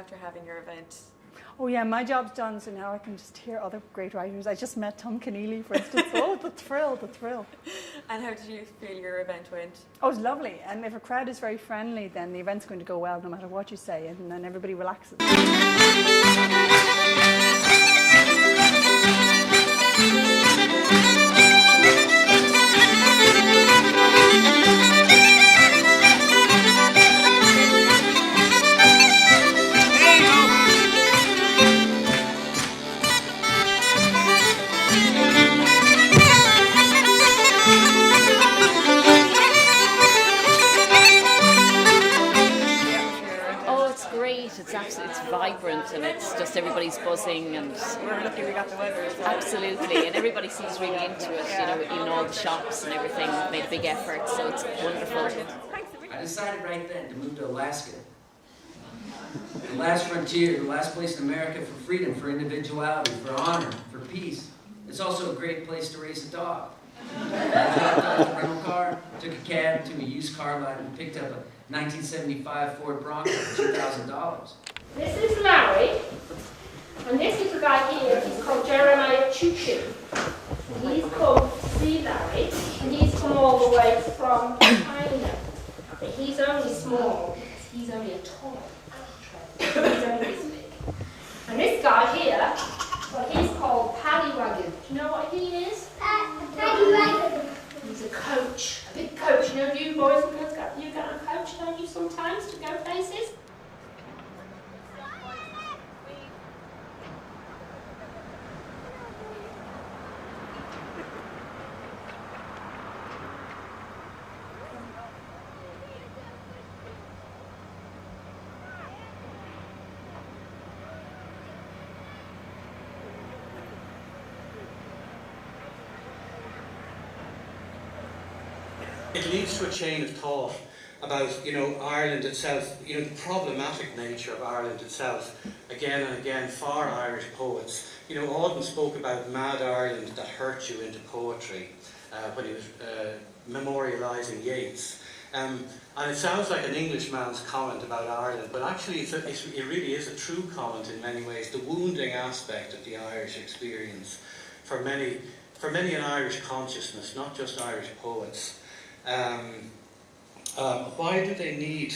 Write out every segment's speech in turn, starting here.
after having your event? Oh yeah, my job's done, so now I can just hear other great writers. I just met Tom Keneally, for instance. Oh, the thrill, the thrill. And how did you feel your event went? Oh, it was lovely. And if a crowd is very friendly, then the event's going to go well, no matter what you say, and then everybody relaxes. It's vibrant and it's just everybody's buzzing and we're lucky we got the weather as well. Absolutely, and everybody seems really into it. You know, even all the shops and everything made a big effort, so it's wonderful. I decided right then to move to Alaska. The last frontier, the last place in America for freedom, for individuality, for honor, for peace. It's also a great place to raise a dog. I dropped off the rental car, took a cab to a used car lot and picked up a 1975 Ford Bronco for $2,000. This is Larry, and this little guy here, he's called Jeremiah Choo-Choo. He's called See Larry, and he's come all the way from China. But he's only small, because he's only a toy. He's only this big. And this guy here, well, he's called Paddy Wagon. Do you know what he is? Paddy Wagon. He's a coach, a big coach. You know, you boys and girls, you get on a coach, don't you, sometimes, to go places? It leads to a chain of thought about, Ireland itself, the problematic nature of Ireland itself. Again and again, for Irish poets. Auden spoke about Mad Ireland that hurt you into poetry when he was memorialising Yeats. And it sounds like an Englishman's comment about Ireland, but actually it really is a true comment in many ways. The wounding aspect of the Irish experience for many in Irish consciousness, not just Irish poets. Why do they need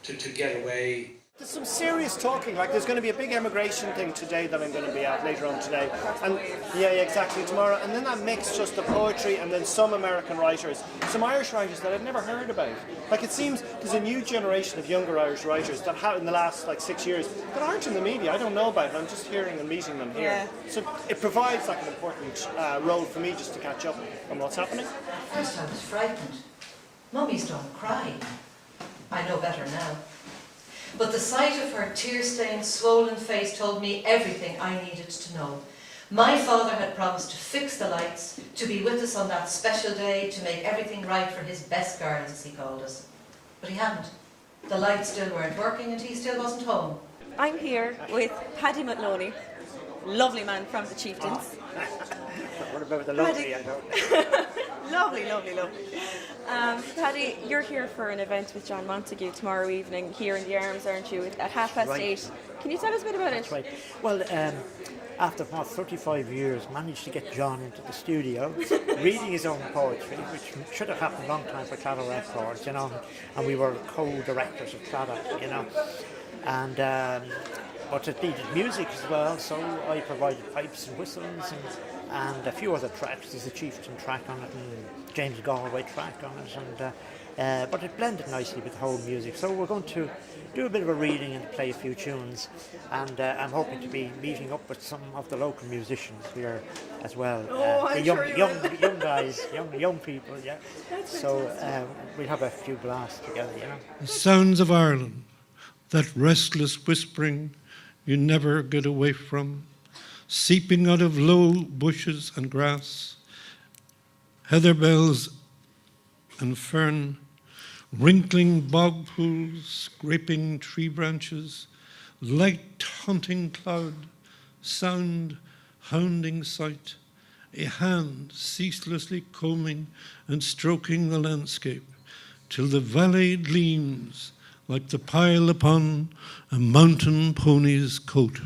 to get away? There's some serious talking, like there's going to be a big emigration thing today that I'm going to be at later on today. And yeah, exactly, tomorrow. And then that mix just the poetry and then some American writers, some Irish writers that I've never heard about. Like it seems there's a new generation of younger Irish writers that have in the last 6 years that aren't in the media. I don't know about it. I'm just hearing and meeting them here. Yeah. So it provides an important role for me just to catch up on what's happening. First I was frightened. Mummies don't cry. I know better now. But the sight of her tear-stained, swollen face told me everything I needed to know. My father had promised to fix the lights, to be with us on that special day, to make everything right for his best girls, as he called us. But he hadn't. The lights still weren't working and he still wasn't home. I'm here with Paddy Maloney, lovely man from the Chieftains. What about the lovely? Lovely. Paddy, you're here for an event with John Montague tomorrow evening here in the Arms, aren't you, at 8:30? Can you tell us a bit about it? That's right. Well, after 35 years, managed to get John into the studio, reading his own poetry, which should have happened a long time for Claddagh Records, and we were co-directors of Claddagh, and but it needed music as well, so I provided pipes and whistles and a few other tracks. There's a Chieftain track on it and James Galway track on it, and but it blended nicely with the whole music. So we're going to do a bit of a reading and play a few tunes, and I'm hoping to be meeting up with some of the local musicians here as well. The young guys, young people, yeah. So we'll have a few blasts together, The sounds of Ireland, that restless whispering you never get away from, seeping out of low bushes and grass, heather bells and fern, wrinkling bog pools, scraping tree branches, light haunting cloud, sound hounding sight, a hand ceaselessly combing and stroking the landscape till the valley gleams like the pile upon a mountain pony's coat.